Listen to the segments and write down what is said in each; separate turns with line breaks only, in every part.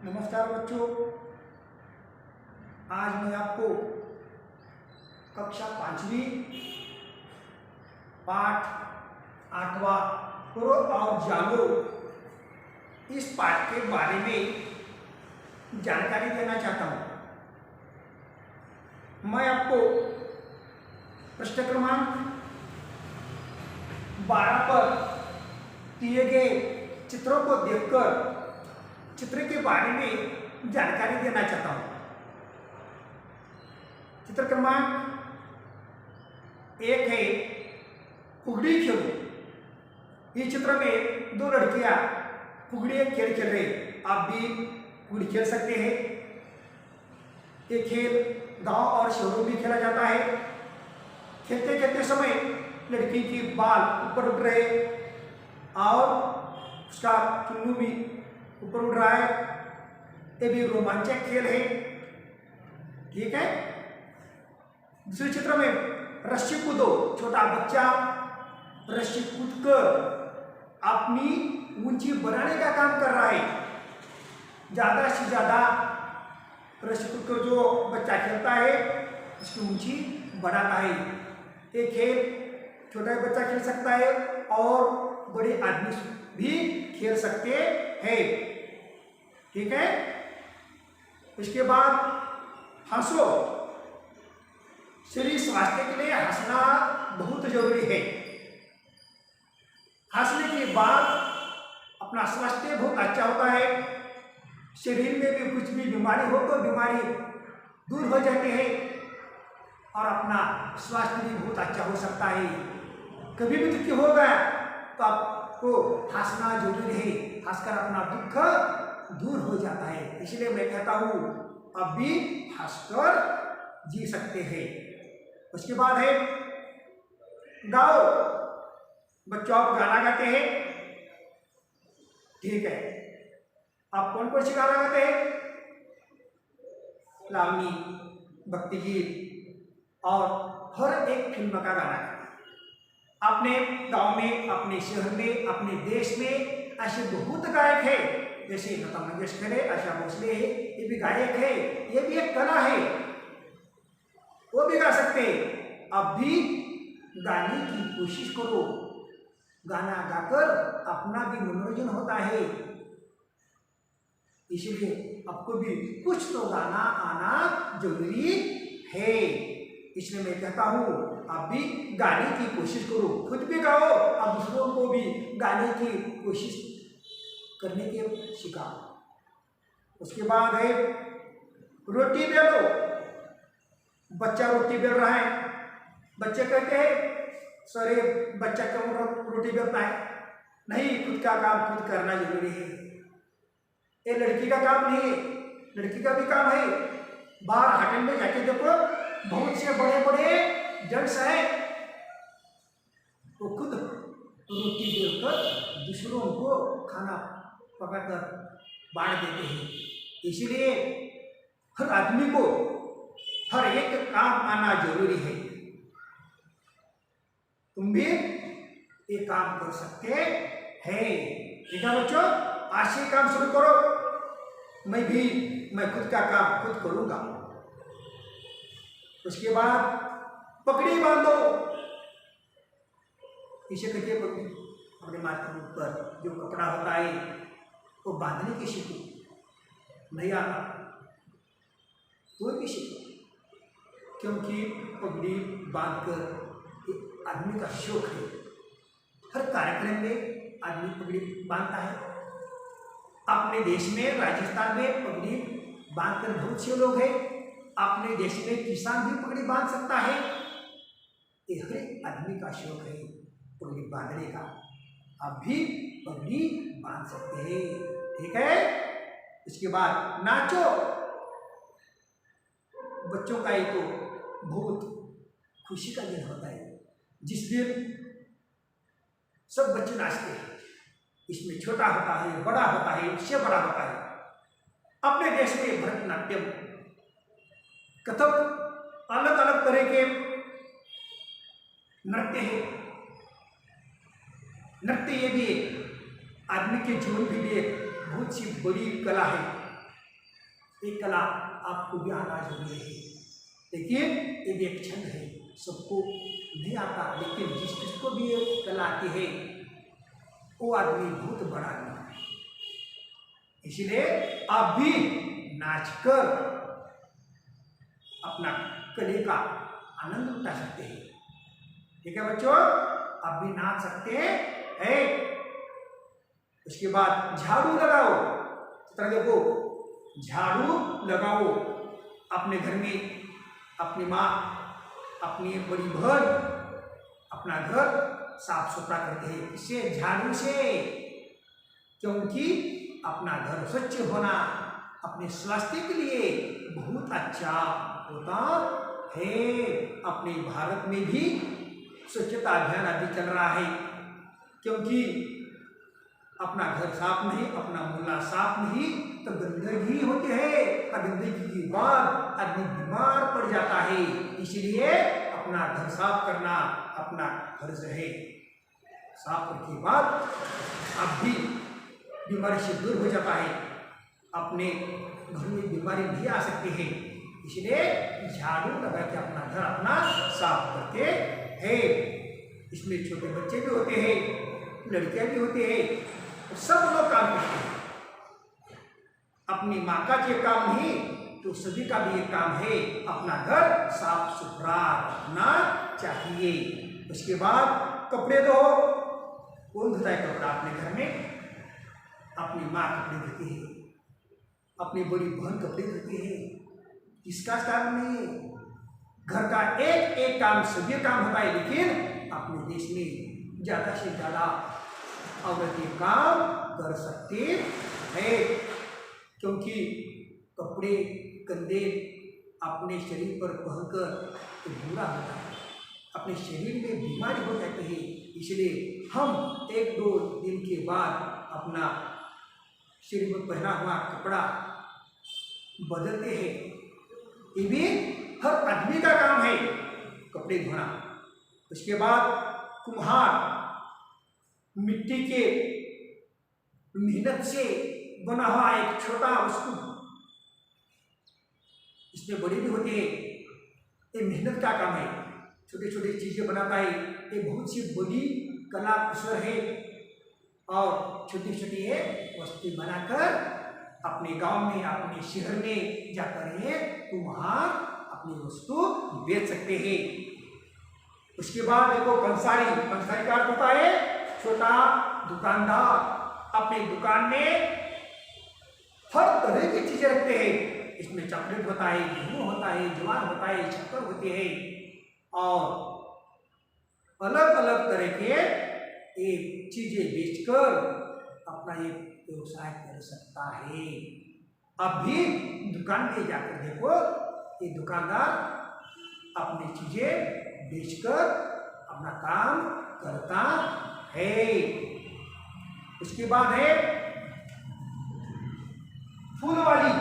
नमस्कार बच्चों। आज मैं आपको कक्षा 5वीं पाठ 8वां करो और जानो इस पाठ के बारे में जानकारी देना चाहता हूँ। मैं आपको प्रश्न क्रमांक 12 पर दिए गए चित्रों को देखकर चित्र के बारे में जानकारी देना चाहता हूं। चित्र क्रमांक 1 है फुगड़ी खेलो। इस चित्र में दो लड़कियां फुगड़ी खेल खेल रही। आप भी फुगड़ी खेल सकते हैं। ये खेल गांव और शहरों में खेला जाता है। खेलते खेलते समय लड़की की बाल ऊपर उठ रहे और उसका चुन्नू भी ऊपर उड़ रहा है। ये भी रोमांचक खेल है। ठीक है। दूसरे चित्र में रस्सी कूदो। छोटा बच्चा रस्सी कूदकर अपनी ऊंची बनाने का काम कर रहा है। ज्यादा से ज्यादा रस्सी कूदकर जो बच्चा खेलता है उसकी ऊंची बढ़ाता है। ये खेल छोटा बच्चा खेल सकता है और बड़े आदमी भी खेल सकते हैं। ठीक है। इसके बाद हंसो। शरीर स्वास्थ्य के लिए हंसना बहुत जरूरी है। हंसने के बाद अपना स्वास्थ्य बहुत अच्छा होता है। शरीर में भी कुछ भी बीमारी हो तो बीमारी दूर हो जाती है और अपना स्वास्थ्य भी बहुत अच्छा हो सकता है। कभी भी दुखी हो गया तो आपको हंसना जरूरी है। हंसकर अपना दुख दूर हो जाता है। इसलिए मैं कहता हूं अब भी हंसकर जी सकते हैं। उसके बाद है गाओ। बच्चों आप गाना गाते हैं। ठीक है। आप कौन कौन सी गाना गाते हैं? लावनी, भक्ति गीत और हर एक फिल्म का गाना गाते हैं। अपने गांव में, अपने शहर में, अपने देश में ऐसे बहुत गायक हैं। जैसे लता मंगेशकर है, आशा भोसले है, ये भी गायक है। ये भी एक कला है, वो भी गा सकते हैं। अब भी गाने की कोशिश करो। गाना गाकर अपना भी मनोरंजन होता है। इसलिए आपको भी कुछ तो गाना आना जरूरी है। इसलिए मैं कहता हूं आप भी गाने की कोशिश करो। खुद भी गाओ और दूसरों को भी गाने की कोशिश करने के सिखाओ। उसके बाद है रोटी बेलो। बच्चा रोटी बेल रहा है। बच्चे कहते हैं सर ये बच्चा क्यों रोटी बेलता है? नहीं, खुद का काम खुद करना जरूरी है। ये लड़की का काम नहीं है, लड़की का भी काम है। बाहर होटल में जाके देखो, बहुत से बड़े बड़े जेंट्स हैं, वो खुद रोटी बेलकर दूसरों को खाना पकाकर बांट देते हैं। इसलिए हर आदमी को हर एक काम आना जरूरी है। तुम भी ये काम कर सकते हैं। ठीक है बच्चों, आज से काम शुरू करो। मैं खुद का काम खुद करूंगा। उसके बाद पगड़ी बांधो। इसे कहते हैं पगड़ी। अपने माथे पर जो कपड़ा होता है वो बांधने की सीखो। नहीं आता तो भी सीखो, क्योंकि पगड़ी बांधकर आदमी का शौक है। हर कार्यक्रम में आदमी पगड़ी बांधता है। अपने देश में राजस्थान में पगड़ी बांधकर बहुत से लोग हैं। अपने देश में किसान भी पगड़ी बांध सकता है। ये हर एक आदमी का शौक है पगड़ी बांधने का। आप भी पगड़ी बांध सकते हैं। ठीक है। इसके बाद नाचो। बच्चों का ये तो बहुत खुशी का दिन होता है जिस दिन सब बच्चे नाचते हैं। इसमें छोटा होता है, बड़ा होता है, उससे बड़ा होता है। अपने देश में भरतनाट्यम, कथक, अलग अलग तरह के नृत्य है। नृत्य ये भी आदमी के जीवन के लिए बहुत सी बड़ी कला है। एक कला आपको भी आना जरूरी है, लेकिन ये भी एक छंद है, सबको नहीं आता, लेकिन जिसको भी ये कला आती है वो आदमी बहुत बड़ा आदमी है। इसलिए आप भी नाचकर अपना कले का आनंद उठा सकते हैं। ठीक है बच्चों, आप भी नाच सकते हैं। उसके बाद झाड़ू लगाओ, तरह देखो, झाड़ू लगाओ अपने घर में, अपनी माँ, अपनी बड़ी बहन अपना घर साफ सुथरा करते हैं, इससे झाड़ू से, क्योंकि अपना घर स्वच्छ होना अपने स्वास्थ्य के लिए बहुत अच्छा होता है। अपने भारत में भी स्वच्छता अभियान अभी चल रहा है, क्योंकि अपना घर साफ नहीं, अपना मोहल्ला साफ नहीं तो गंदगी होती है, गंदगी के बाद आदमी बीमार पड़ जाता है। इसलिए अपना घर साफ करना अपना फर्ज है। साफ करने के बाद आप भी बीमारी से दूर हो जाता है, अपने घर में बीमारी नहीं आ सकती है। इसलिए झाड़ू लगा के अपना घर अपना साफ करते हैं। इसमें छोटे बच्चे भी होते हैं, लड़कियां भी होते हैं, सब लोग काम करते हैं। अपनी माँ का जो काम नहीं तो सभी का भी एक काम है, अपना घर साफ सुथरा रखना चाहिए। उसके बाद कपड़े धो, कौन धोता है कपड़ा अपने घर में? अपनी माँ कपड़े धोती है, अपनी बड़ी बहन कपड़े धोती है, इसका काम नहीं। घर का एक एक काम सभी काम होता है, लेकिन अपने देश में ज्यादा से ज्यादा औरतें काम कर सकती है, क्योंकि कपड़े गंदे अपने शरीर पर पहनकर तो बुरा होता है, अपने शरीर में बीमारी हो जाती है। इसलिए हम एक दो दिन के बाद अपना शरीर में पहना हुआ कपड़ा बदलते हैं। ये भी हर आदमी का काम है कपड़े धोना। उसके बाद कुम्हार मिट्टी के मेहनत से बना हुआ एक छोटा वस्तु, इसमें बड़ी भी होती है, ये मेहनत का काम है, छोटे छोटे चीजें बनाता है, ये बहुत सी बड़ी कला कुशल है। और छोटी छोटी ये वस्तु बनाकर अपने गांव में, अपने शहर में जाकर ये कुम्हार अपनी वस्तु बेच सकते हैं। उसके बाद देखो पंसारी, पंसारी का अर्थ होता है छोटा दुकानदार, अपनी दुकान में हर तरह की चीजें रखते हैं। इसमें चॉकलेट होता है, गेहूं होता है, ज्वार होता है, शक्कर होती है, और अलग अलग तरह के एक चीजें बेचकर अपना एक व्यवसाय कर सकता है। अब भी दुकान पे जाकर देखो, ये दुकानदार अपनी चीजें बेचकर अपना काम करता है। उसके बाद है फूल वाली।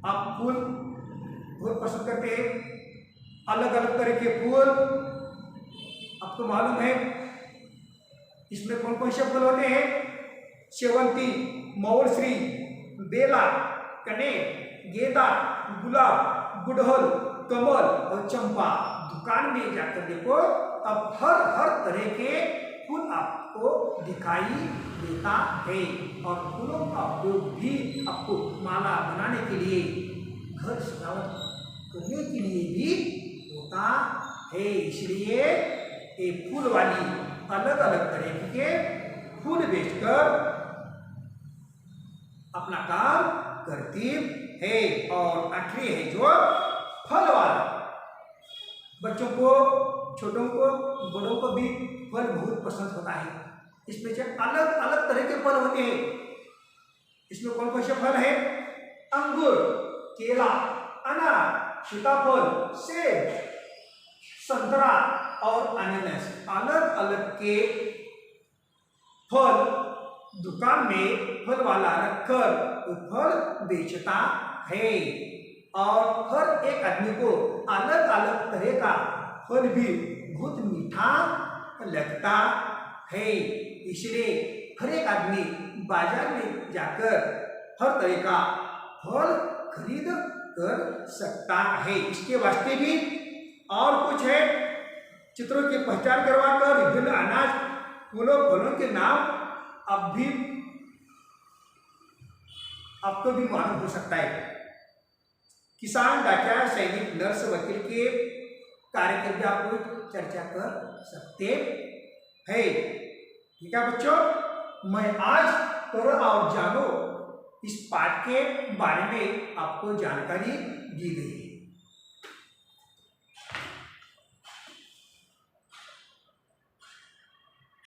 आप फूल बहुत पसंद करते हैं, अलग अलग तरह के फूल आपको मालूम है। इसमें कौन कौन से फूल होते हैं? शेवंती, मौलश्री, बेला, कनेर, गेंदा, गुलाब, गुड़हल, कमल और चंपा। दुकान में जाकर देखो, अब हर तरह के फूल आपको दिखाई देता है, और फूलों का उपयोग भी आपको माला बनाने के लिए, घर सजावट करने के लिए भी होता है। इसलिए ये फूल वाली अलग अलग तरह के फूल बेचकर अपना काम करती है। और आखिरी है जो फल वाला। बच्चों को, छोटों को, बड़ों को भी फल बहुत पसंद होता है। इसमें जो अलग अलग तरह के फल होते हैं, इसमें कौन कौन से फल है? अंगूर, केला, अनार, सीताफल, सेब, संतरा और अनानास। अलग अलग के फल दुकान में फल वाला रखकर वो फल बेचता है, और हर एक आदमी को अलग अलग तरह का फल भी बहुत मीठा लगता है। इसलिए हर एक आदमी बाजार में जाकर हर तरह का फल खरीद कर सकता है। इसके वास्ते भी और कुछ है, चित्रों की पहचान करवाकर विभिन्न अनाज फूलों फलों के नाम आपको भी मालूम हो सकता है। किसान, डाकिया, सैनिक, नर्स, वकील के कार्यक्रम भी आपको चर्चा कर सकते हैं। ठीक है बच्चों, मैं आज पढ़ो और जानो इस पाठ के बारे में आपको जानकारी दी गई है।